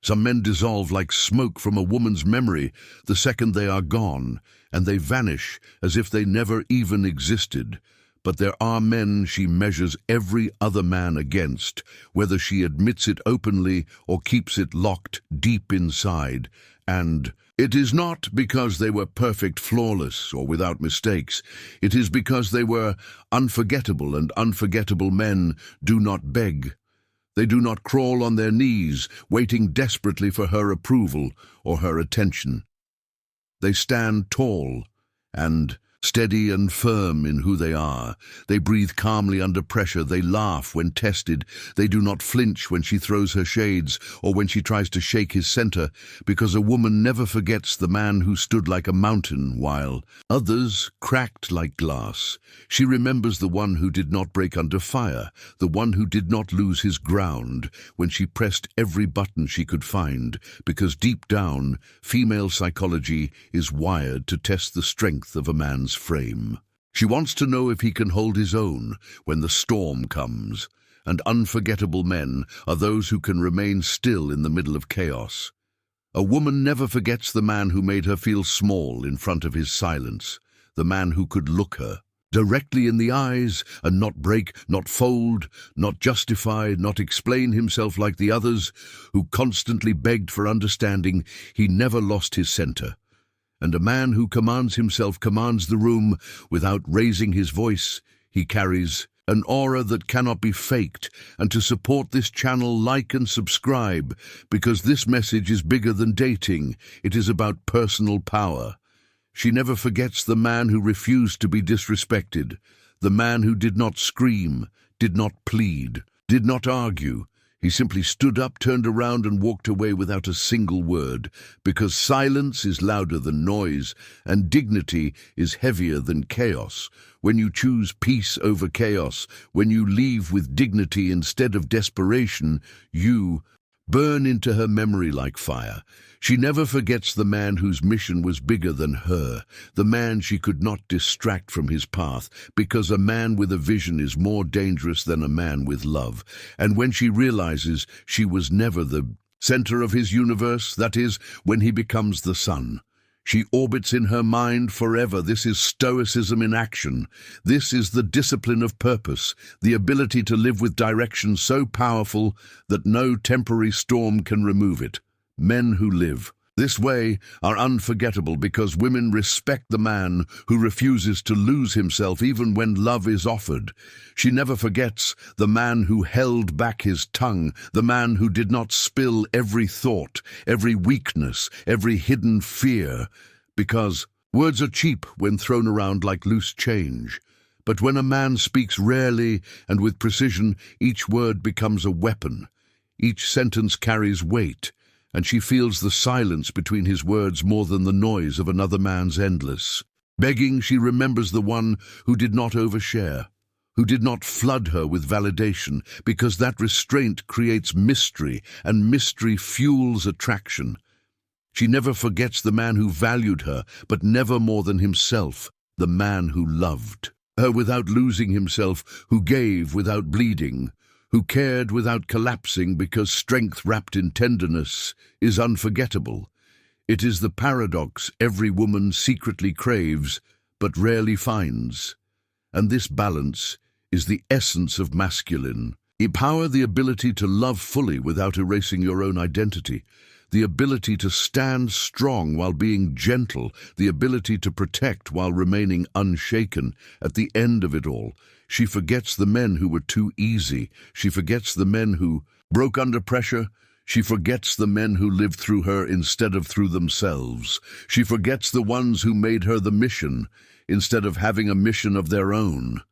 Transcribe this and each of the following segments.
Some men dissolve like smoke from a woman's memory the second they are gone, and they vanish as if they never even existed. But there are men she measures every other man against, whether she admits it openly or keeps it locked deep inside. And it is not because they were perfect, flawless, or without mistakes. It is because they were unforgettable, and unforgettable men do not beg. They do not crawl on their knees, waiting desperately for her approval or her attention. They stand tall and steady and firm in who they are. They breathe calmly under pressure. They laugh when tested. They do not flinch when she throws her shades or when she tries to shake his center, because a woman never forgets the man who stood like a mountain while others cracked like glass. She remembers the one who did not break under fire, the one who did not lose his ground when she pressed every button she could find, because deep down, female psychology is wired to test the strength of a man's frame. She wants to know if he can hold his own when the storm comes, and unforgettable men are those who can remain still in the middle of chaos. A woman never forgets the man who made her feel small in front of his silence, the man who could look her directly in the eyes and not break, not fold, not justify, not explain himself like the others who constantly begged for understanding. He never lost his center. And a man who commands himself commands the room without raising his voice. He carries an aura that cannot be faked. And to support this channel, like and subscribe, because this message is bigger than dating. It is about personal power. She never forgets the man who refused to be disrespected, the man who did not scream, did not plead, did not argue. He simply stood up, turned around, and walked away without a single word, because silence is louder than noise, and dignity is heavier than chaos. When you choose peace over chaos, when you leave with dignity instead of desperation, you burn into her memory like fire. She never forgets the man whose mission was bigger than her, the man she could not distract from his path, because a man with a vision is more dangerous than a man with love. And when she realizes she was never the center of his universe, that is, when he becomes the sun, she orbits in her mind forever. This is Stoicism in action. This is the discipline of purpose, the ability to live with direction so powerful that no temporary storm can remove it. Men who live this way are unforgettable because women respect the man who refuses to lose himself even when love is offered. She never forgets the man who held back his tongue, the man who did not spill every thought, every weakness, every hidden fear, because words are cheap when thrown around like loose change. But when a man speaks rarely and with precision, each word becomes a weapon. Each sentence carries weight, and she feels the silence between his words more than the noise of another man's endless begging. She remembers the one who did not overshare, who did not flood her with validation, because that restraint creates mystery, and mystery fuels attraction. She never forgets the man who valued her, but never more than himself, the man who loved her without losing himself, who gave without bleeding, who cared without collapsing, because strength wrapped in tenderness is unforgettable. It is the paradox every woman secretly craves, but rarely finds. And this balance is the essence of masculine. Empower the ability to love fully without erasing your own identity, the ability to stand strong while being gentle, the ability to protect while remaining unshaken. At the end of it all, she forgets the men who were too easy. She forgets the men who broke under pressure. She forgets the men who lived through her instead of through themselves. She forgets the ones who made her the mission instead of having a mission of their own.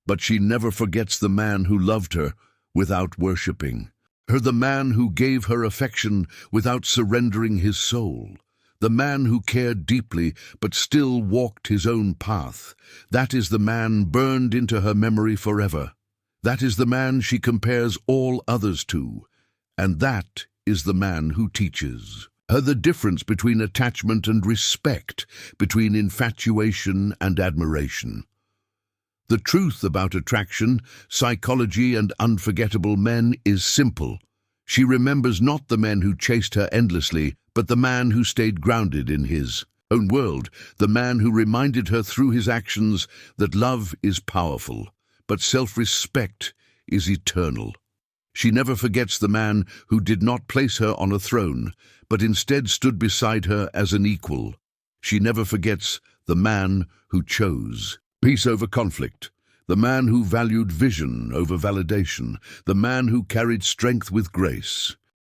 But she never forgets the man who loved her without worshipping her, the man who gave her affection without surrendering his soul, the man who cared deeply but still walked his own path. That is the man burned into her memory forever. That is the man she compares all others to. And that is the man who teaches her the difference between attachment and respect, between infatuation and admiration. The truth about attraction, psychology, and unforgettable men is simple. She remembers not the men who chased her endlessly, but the man who stayed grounded in his own world, the man who reminded her through his actions that love is powerful, but self-respect is eternal. She never forgets the man who did not place her on a throne, but instead stood beside her as an equal. She never forgets the man who chose peace over conflict, the man who valued vision over validation, the man who carried strength with grace.